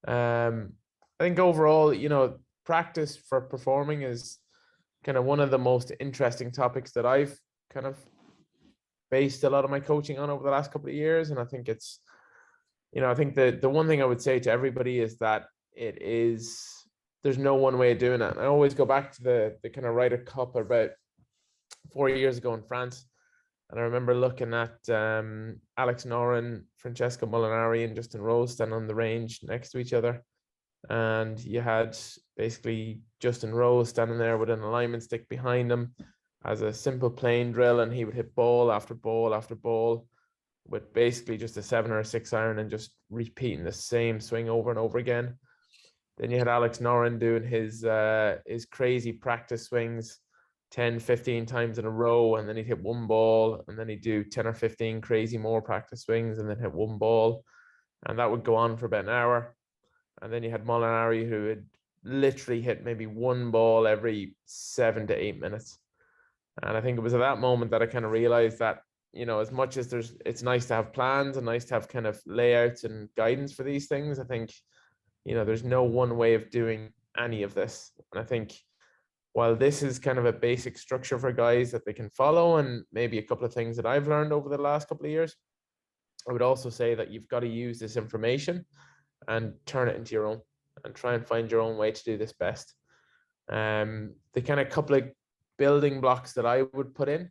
I think overall, practice for performing is kind of one of the most interesting topics that I've kind of based a lot of my coaching on over the last couple of years. And I think it's, I think the one thing I would say to everybody is that there's no one way of doing it. And I always go back to the kind of Ryder Cup about 4 years ago in France. And I remember looking at Alex Noren, Francesco Molinari, and Justin Rose standing on the range next to each other. And you had basically Justin Rose standing there with an alignment stick behind him as a simple plane drill, and he would hit ball after ball after ball with basically just a 7 or a 6 iron and just repeating the same swing over and over again. Then you had Alex Noren doing his crazy practice swings 10, 15 times in a row, and then he'd hit one ball, and then he'd do 10 or 15 crazy more practice swings and then hit one ball. And that would go on for about an hour. And then you had Molinari, who had literally hit maybe one ball every 7 to 8 minutes. And I think it was at that moment that I kind of realized that, as much as it's nice to have plans and nice to have kind of layouts and guidance for these things, I think, there's no one way of doing any of this. And I think while this is kind of a basic structure for guys that they can follow, and maybe a couple of things that I've learned over the last couple of years, I would also say that you've got to use this information and turn it into your own and try and find your own way to do this best. The kind of couple of building blocks that I would put in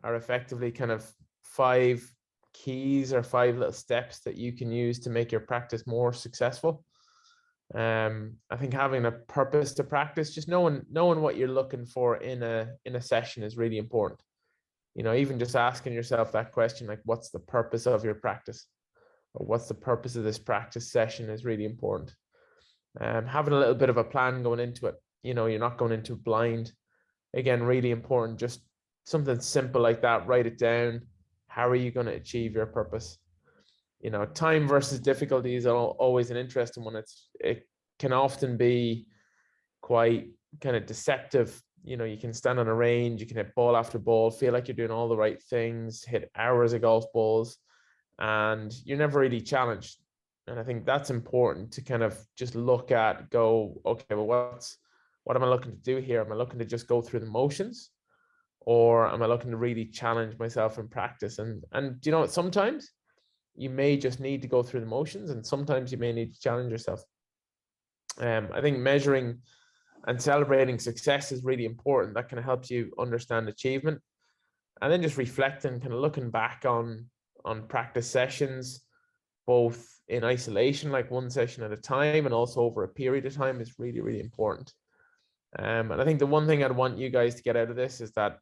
are effectively kind of 5 keys or 5 little steps that you can use to make your practice more successful. I think having a purpose to practice, just knowing what you're looking for in a session is really important. Even just asking yourself that question, like, what's the purpose of your practice? Or what's the purpose of this practice session is really important. Having a little bit of a plan going into it, you're not going into blind. Again, really important. Just something simple like that, write it down. How are you going to achieve your purpose? Time versus difficulty is always an interesting one. It can often be quite kind of deceptive. You can stand on a range, you can hit ball after ball, feel like you're doing all the right things, hit hours of golf balls, and you're never really challenged. And I think that's important to kind of just look at, go, okay, well, what am I looking to do here? Am I looking to just go through the motions, or am I looking to really challenge myself in practice? And sometimes you may just need to go through the motions, and sometimes you may need to challenge yourself. I think measuring and celebrating success is really important. That kind of helps you understand achievement. And then just reflecting, kind of looking back on practice sessions, both in isolation, like one session at a time, and also over a period of time, is really, really important. And I think the one thing I'd want you guys to get out of this is that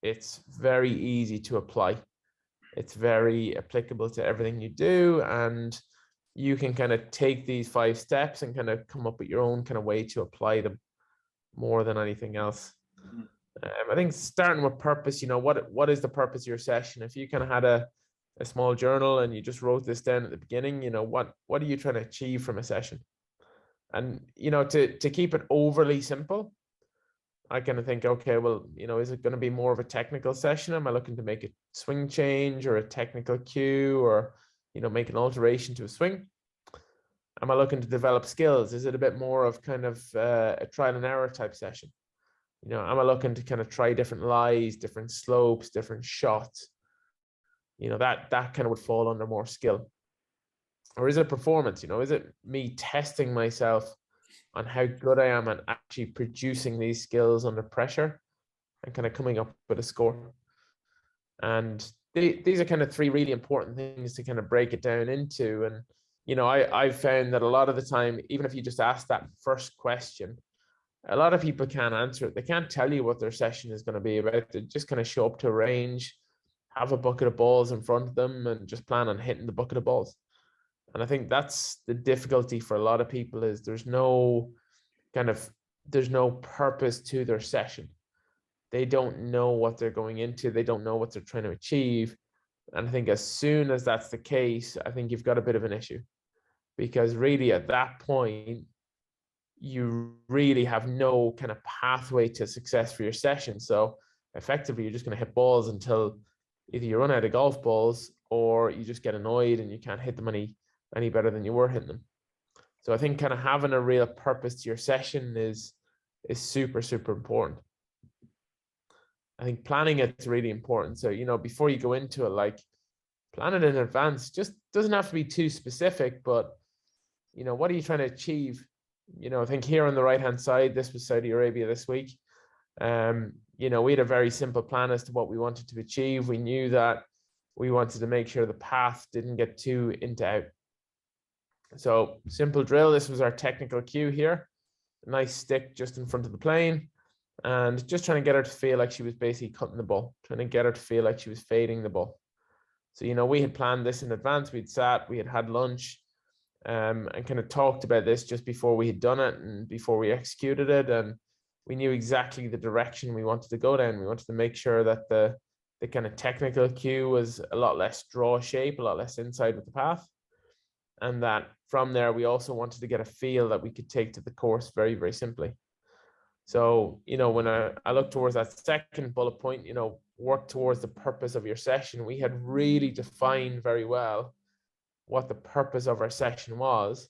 it's very easy to apply. It's very applicable to everything you do, and you can kind of take these 5 steps and kind of come up with your own kind of way to apply them more than anything else. I think starting with purpose, what is the purpose of your session? If you kind of had a small journal and you just wrote this down at the beginning, what are you trying to achieve from a session? And, to keep it overly simple, I kind of think, okay, well, is it going to be more of a technical session? Am I looking to make a swing change or a technical cue, or, make an alteration to a swing? Am I looking to develop skills? Is it a bit more of kind of a trial and error type session? Am I looking to kind of try different lies, different slopes, different shots? That kind of would fall under more skill. Or is it performance? Is it me testing myself on how good I am at actually producing these skills under pressure and kind of coming up with a score? And these are kind of 3 really important things to kind of break it down into. And, I've found that a lot of the time, even if you just ask that first question, a lot of people can't answer it. They can't tell you what their session is going to be about. They just kind of show up to a range, have a bucket of balls in front of them, and just plan on hitting the bucket of balls. And I think that's the difficulty for a lot of people, is there's no purpose to their session. They don't know what they're going into. They don't know what they're trying to achieve. And I think as soon as that's the case, I think you've got a bit of an issue, because really at that point, you really have no kind of pathway to success for your session. So effectively, you're just going to hit balls until either you run out of golf balls, or you just get annoyed and you can't hit them any better than you were hitting them. So I think kind of having a real purpose to your session is super, super important. I think planning it's really important. So, you know, before you go into it, like, plan it in advance. Just doesn't have to be too specific, but, you know, what are you trying to achieve? You know, I think here on the right-hand side, this was Saudi Arabia this week. You know, we had a very simple plan as to what we wanted to achieve. We knew that we wanted to make sure the path didn't get too into out. So simple drill. This was our technical cue here. A nice stick just in front of the plane, and just trying to get her to feel like she was basically cutting the ball, trying to get her to feel like she was fading the ball. So, you know, we had planned this in advance. We'd sat, we had lunch, and kind of talked about this just before we had done it and before we executed it. And we knew exactly the direction we wanted to go down. We wanted to make sure that the kind of technical cue was a lot less draw shape, a lot less inside with the path. And that from there, we also wanted to get a feel that we could take to the course very, very simply. So, you know, when I look towards that second bullet point, you know, work towards the purpose of your session, we had really defined very well what the purpose of our session was.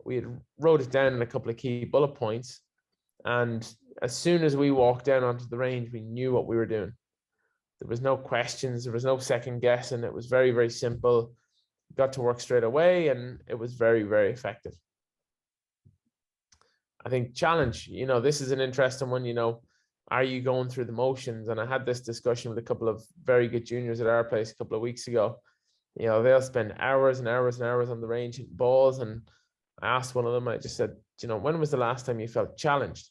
We had wrote it down in a couple of key bullet points. And as soon as we walked down onto the range, we knew what we were doing. There was no questions. There was no second guessing. It was very, very simple. Got to work straight away, and it was very, very effective. I think challenge, you know, this is an interesting one. You know, are you going through the motions? And I had this discussion with a couple of very good juniors at our place a couple of weeks ago. You know, they'll spend hours and hours and hours on the range hitting balls. And I asked one of them, I just said, you know, when was the last time you felt challenged?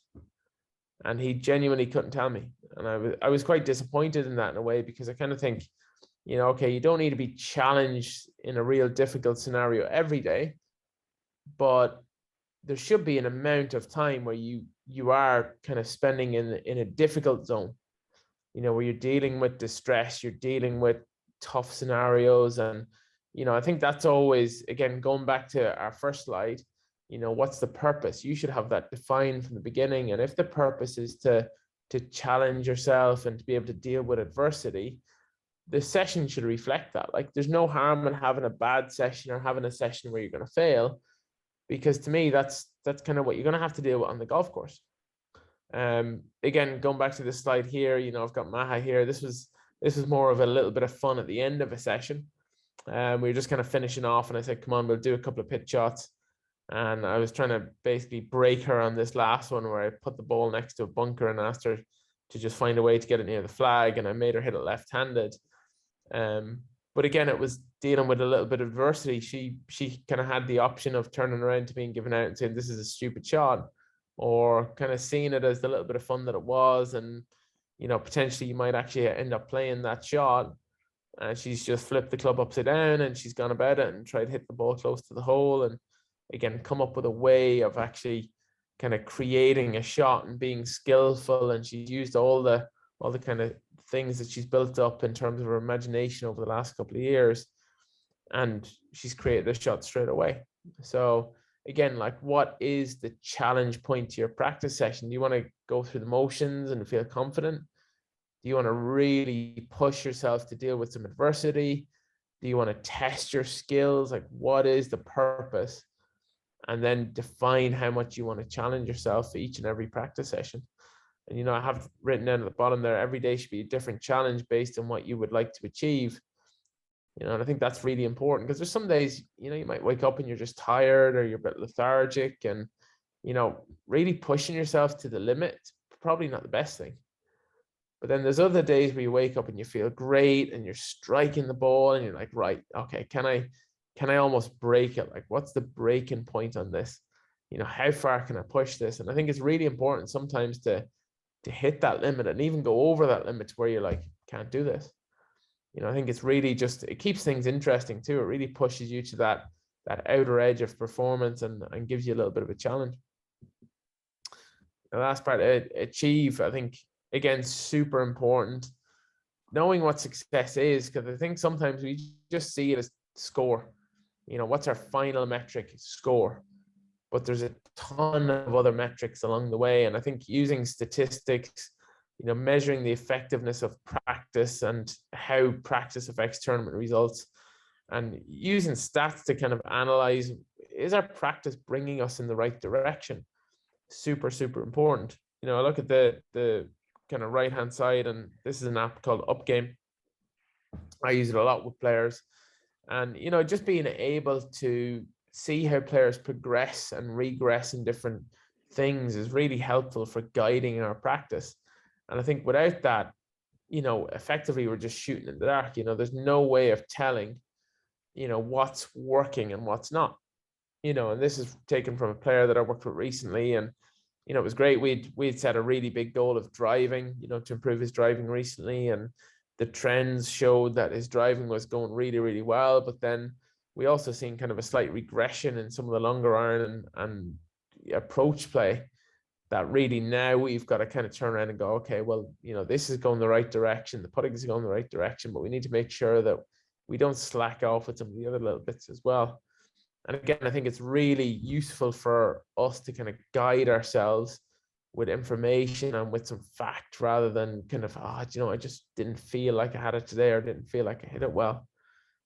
And he genuinely couldn't tell me. And I was quite disappointed in that in a way, because I kind of think, you know, okay, you don't need to be challenged in a real difficult scenario every day, but there should be an amount of time where you are kind of spending in a difficult zone, you know, where you're dealing with distress, you're dealing with tough scenarios. And, you know, I think that's always, again, going back to our first slide, you know, what's the purpose? You should have that defined from the beginning. And if the purpose is to challenge yourself and to be able to deal with adversity, the session should reflect that. Like, there's no harm in having a bad session or having a session where you're going to fail, because to me, that's kind of what you're going to have to deal with on the golf course. Again, going back to this slide here, you know, I've got Maha here. This was more of a little bit of fun at the end of a session. We were just kind of finishing off, and I said, come on, we'll do a couple of pitch shots. And I was trying to basically break her on this last one, where I put the ball next to a bunker and asked her to just find a way to get it near the flag. And I made her hit it left-handed. But again, it was dealing with a little bit of adversity. She kind of had the option of turning around to being given out and saying, this is a stupid shot, or kind of seeing it as the little bit of fun that it was. And, you know, potentially you might actually end up playing that shot. And she's just flipped the club upside down and she's gone about it and tried to hit the ball close to the hole. And again, come up with a way of actually kind of creating a shot and being skillful. And she's used all the kind of things that she's built up in terms of her imagination over the last couple of years, and she's created the shot straight away. So again, like, what is the challenge point to your practice session? Do you want to go through the motions and feel confident? Do you want to really push yourself to deal with some adversity? Do you want to test your skills? Like, what is the purpose? And then define how much you want to challenge yourself for each and every practice session. And, you know, I have written down at the bottom there, every day should be a different challenge based on what you would like to achieve. You know, and I think that's really important, because there's some days, you know, you might wake up and you're just tired or you're a bit lethargic, and, you know, really pushing yourself to the limit, probably not the best thing. But then there's other days where you wake up and you feel great and you're striking the ball and you're like, right, okay, can I almost break it? Like, what's the breaking point on this? You know, how far can I push this? And I think it's really important sometimes to hit that limit and even go over that limit to where you're like, can't do this. You know, I think it's really just, it keeps things interesting too. It really pushes you to that outer edge of performance and gives you a little bit of a challenge. The last part, achieve, I think, again, super important. Knowing what success is, because I think sometimes we just see it as score. You know, what's our final metric? Score. But there's a ton of other metrics along the way. And I think using statistics, you know, measuring the effectiveness of practice and how practice affects tournament results, and using stats to kind of analyze is our practice bringing us in the right direction? Super, super important. I look at the kind of right hand side, and this is an app called Upgame. I use it a lot with players, and just being able to see how players progress and regress in different things is really helpful for guiding our practice. And I think without that, effectively we're just shooting in the dark. There's no way of telling, what's working and what's not. And this is taken from a player that I worked with recently, and it was great. We'd set a really big goal of driving, to improve his driving recently, and the trends showed that his driving was going really, really well. But then we also seen kind of a slight regression in some of the longer iron and approach play, that really now we've got to kind of turn around and go, okay, well, this is going the right direction. The putting is going the right direction, but we need to make sure that we don't slack off with some of the other little bits as well. And again, I think it's really useful for us to kind of guide ourselves with information and with some fact, rather than kind of, I just didn't feel like I had it today, or didn't feel like I hit it well.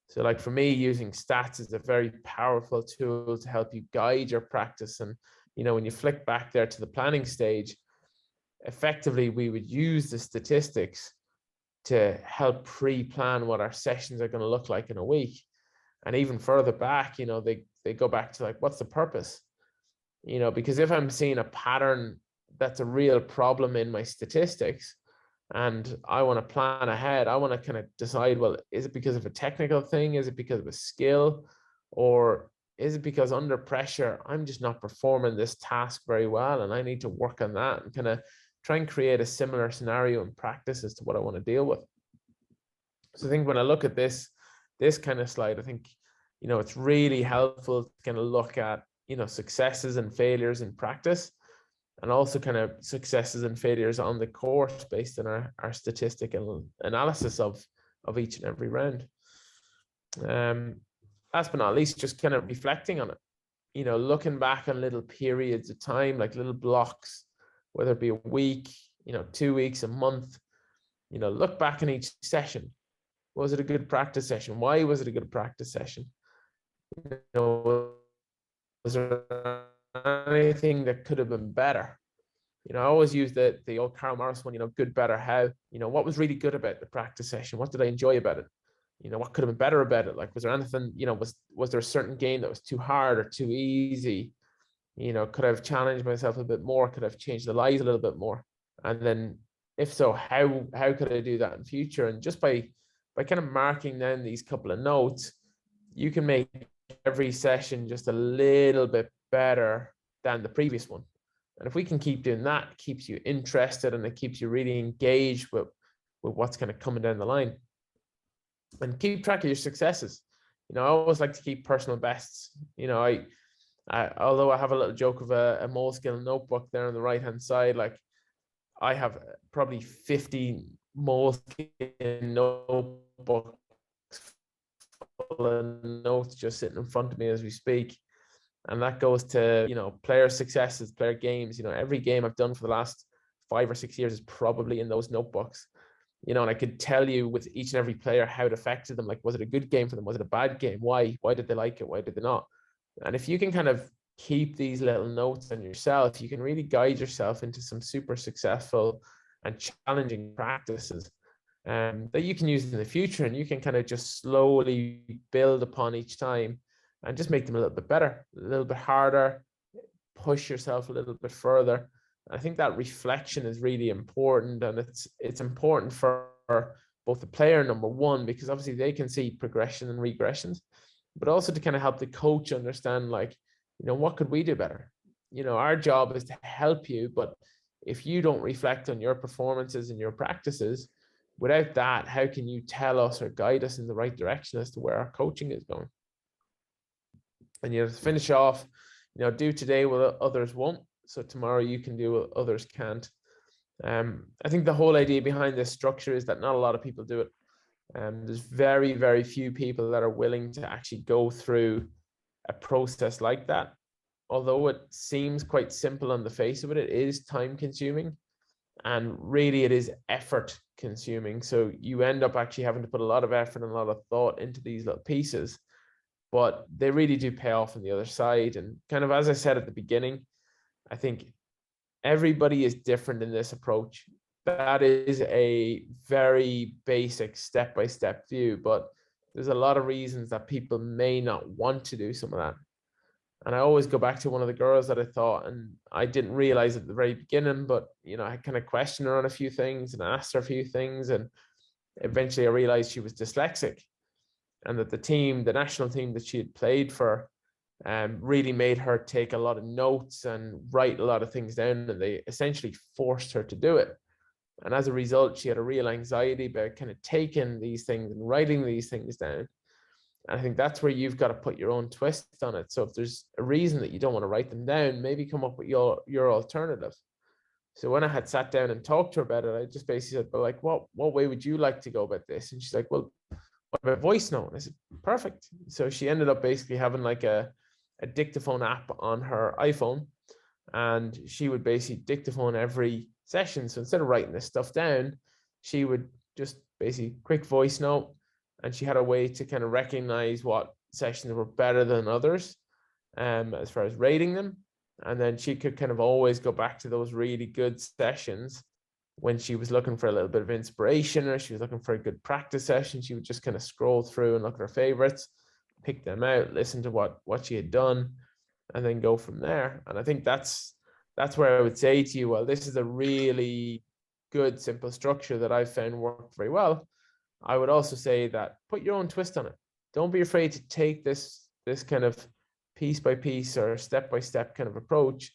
So like for me, using stats is a very powerful tool to help you guide your practice. And, when you flick back there to the planning stage, effectively, we would use the statistics to help pre-plan what our sessions are going to look like in a week. And even further back, they go back to like, what's the purpose? Because if I'm seeing a pattern that's a real problem in my statistics, and I want to plan ahead, I want to kind of decide, well, is it because of a technical thing? Is it because of a skill? Or is it because under pressure, I'm just not performing this task very well, and I need to work on that and kind of try and create a similar scenario in practice as to what I want to deal with. So I think when I look at this kind of slide, I think, it's really helpful to kind of look at, successes and failures in practice, and also kind of successes and failures on the course based on our statistical analysis of each and every round. Last but not least, just kind of reflecting on it, looking back on little periods of time, like little blocks, whether it be a week, 2 weeks, a month, look back on each session. Was it a good practice session? Why was it a good practice session? Was there anything that could have been better? I always use the old Karl Morris one, good, better, how. What was really good about the practice session? What did I enjoy about it? What could have been better about it? Like, was there anything, was there a certain game that was too hard or too easy? Could I have challenged myself a bit more? Could I have changed the lies a little bit more? And then if so, how could I do that in future? And just by kind of marking down these couple of notes, you can make every session just a little bit better than the previous one. And if we can keep doing that, it keeps you interested, and it keeps you really engaged with what's kind of coming down the line. And keep track of your successes. I always like to keep personal bests. I although I have a little joke of a Moleskine notebook there on the right hand side, like I have probably 50 Moleskine notebooks full of notes just sitting in front of me as we speak. And that goes to, player successes, player games. Every game I've done for the last 5 or 6 years is probably in those notebooks. And I could tell you with each and every player how it affected them. Like, was it a good game for them? Was it a bad game? Why? Why did they like it? Why did they not? And if you can kind of keep these little notes on yourself, you can really guide yourself into some super successful and challenging practices that you can use in the future. And you can kind of just slowly build upon each time and just make them a little bit better, a little bit harder, push yourself a little bit further. I think that reflection is really important, and it's important for both the player, number one, because obviously they can see progression and regressions, but also to kind of help the coach understand, like, what could we do better? Our job is to help you, but if you don't reflect on your performances and your practices, without that, how can you tell us or guide us in the right direction as to where our coaching is going? And to finish off, do today what others won't, so tomorrow you can do what others can't. I think the whole idea behind this structure is that not a lot of people do it. There's very, very few people that are willing to actually go through a process like that. Although it seems quite simple on the face of it, it is time consuming, and really it is effort consuming. So you end up actually having to put a lot of effort and a lot of thought into these little pieces. but they really do pay off on the other side. And kind of, as I said at the beginning, I think everybody is different in this approach. That is a very basic step-by-step view, but there's a lot of reasons that people may not want to do some of that. And I always go back to one of the girls that I thought, and I didn't realize at the very beginning, but I kind of questioned her on a few things and asked her a few things, and eventually I realized she was dyslexic, and that the national team that she had played for, really made her take a lot of notes and write a lot of things down, and they essentially forced her to do it. And as a result, she had a real anxiety about kind of taking these things and writing these things down. And I think that's where you've got to put your own twist on it. So if there's a reason that you don't want to write them down, maybe come up with your alternative. So when I had sat down and talked to her about it, I just basically said, but like, what way would you like to go about this? And she's like, well, what about voice note? And I said, perfect. So she ended up basically having like a dictaphone app on her iPhone, and she would basically dictaphone every session. So instead of writing this stuff down, she would just basically quick voice note, and she had a way to kind of recognize what sessions were better than others, as far as rating them. And then she could kind of always go back to those really good sessions when she was looking for a little bit of inspiration, or she was looking for a good practice session. She would just kind of scroll through and look at her favorites, pick them out, listen to what she had done, and then go from there. And I think that's where I would say to you, well, this is a really good, simple structure that I've found worked very well. I would also say that put your own twist on it. Don't be afraid to take this kind of piece by piece or step by step kind of approach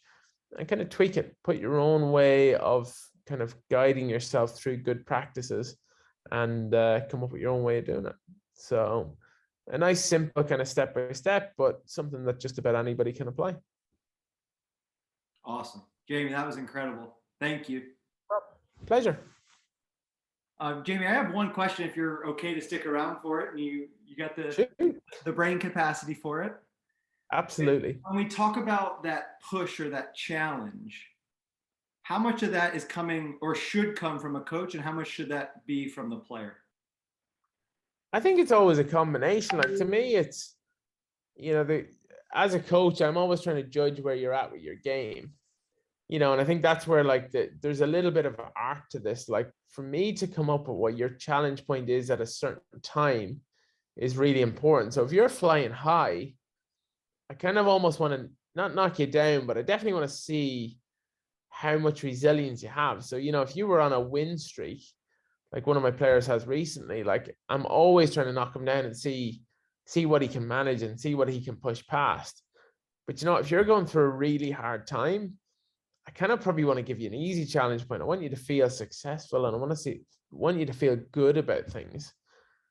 and kind of tweak it. Put your own way of kind of guiding yourself through good practices, and come up with your own way of doing it. So a nice, simple kind of step by step, but something that just about anybody can apply. Awesome. Jamie, that was incredible. Thank you. Pleasure. Jamie, I have one question if you're okay to stick around for it, and you got the brain capacity for it. Absolutely. When we talk about that push or that challenge, how much of that is coming or should come from a coach, and how much should that be from the player? I think it's always a combination. Like, to me, it's, as a coach, I'm always trying to judge where you're at with your game, and I think that's where there's a little bit of an art to this. Like, for me to come up with what your challenge point is at a certain time is really important. So if you're flying high, I kind of almost want to not knock you down, but I definitely want to see how much resilience you have. So, if you were on a win streak, like one of my players has recently, like, I'm always trying to knock him down and see what he can manage and see what he can push past. But if you're going through a really hard time, I kind of probably want to give you an easy challenge point. I want you to feel successful, and I want you to feel good about things.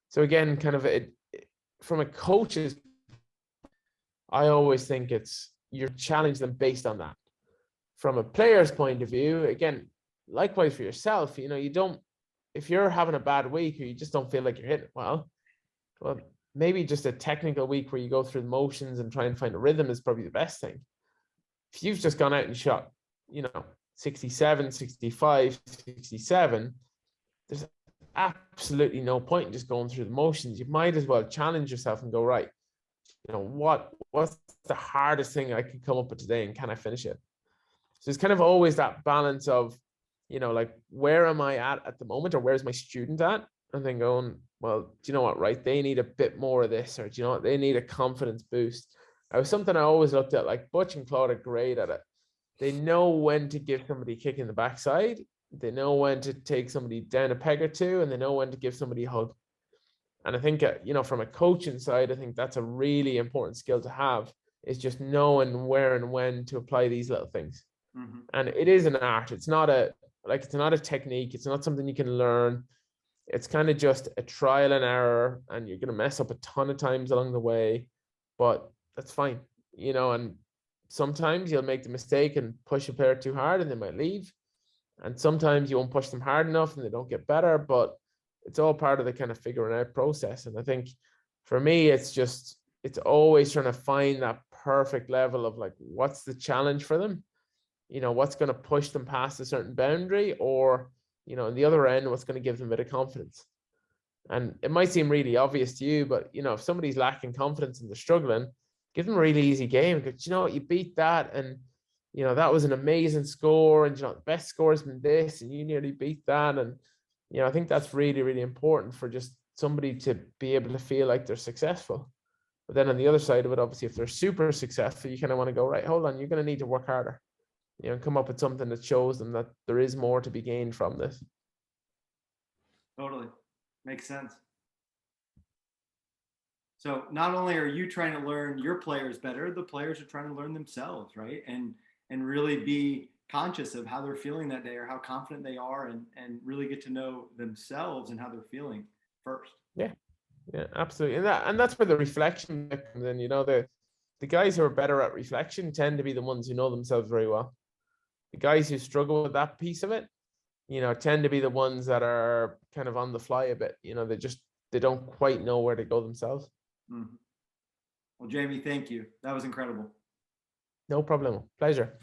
So again, kind of from a coach's, I always think you challenge them based on that. From a player's point of view, again, likewise for yourself, if you're having a bad week or you just don't feel like you're hitting it well, maybe just a technical week where you go through the motions and try and find a rhythm is probably the best thing. If you've just gone out and shot, 67, 65, 67, there's absolutely no point in just going through the motions. You might as well challenge yourself and go, right, what's the hardest thing I could come up with today, and can I finish it? So it's kind of always that balance of, like, where am I at the moment, or where's my student at? And then going, well, do you know what, right? They need a bit more of this, or do you know what? They need a confidence boost. It was something I always looked at, like Butch and Claude are great at it. They know when to give somebody a kick in the backside. They know when to take somebody down a peg or two, and they know when to give somebody a hug. And I think, from a coaching side, I think that's a really important skill to have, is just knowing where and when to apply these little things. Mm-hmm. And it is an art. It's not a technique. It's not something you can learn. It's kind of just a trial and error, and you're going to mess up a ton of times along the way, but that's fine, and sometimes you'll make the mistake and push a player too hard and they might leave. And sometimes you won't push them hard enough and they don't get better, but it's all part of the kind of figuring out process. And I think for me, it's always trying to find that perfect level of, like, what's the challenge for them? What's going to push them past a certain boundary, or, on the other end, what's going to give them a bit of confidence. And it might seem really obvious to you, but if somebody's lacking confidence and they're struggling, give them a really easy game. Because you beat that, and that was an amazing score, and the best score has been this, and you nearly beat that. And I think that's really, really important for just somebody to be able to feel like they're successful. But then on the other side of it, obviously, if they're super successful, you kind of want to go, right, hold on, you're going to need to work harder, and come up with something that shows them that there is more to be gained from this. Totally. Makes sense. So not only are you trying to learn your players better, the players are trying to learn themselves, right? And really be conscious of how they're feeling that day or how confident they are, and really get to know themselves and how they're feeling first. Yeah, absolutely. And that's where the reflection comes in. The guys who are better at reflection tend to be the ones who know themselves very well. The guys who struggle with that piece of it, tend to be the ones that are kind of on the fly a bit. They don't quite know where to go themselves. Mm-hmm. Well, Jamie, thank you. That was incredible. No problem. Pleasure.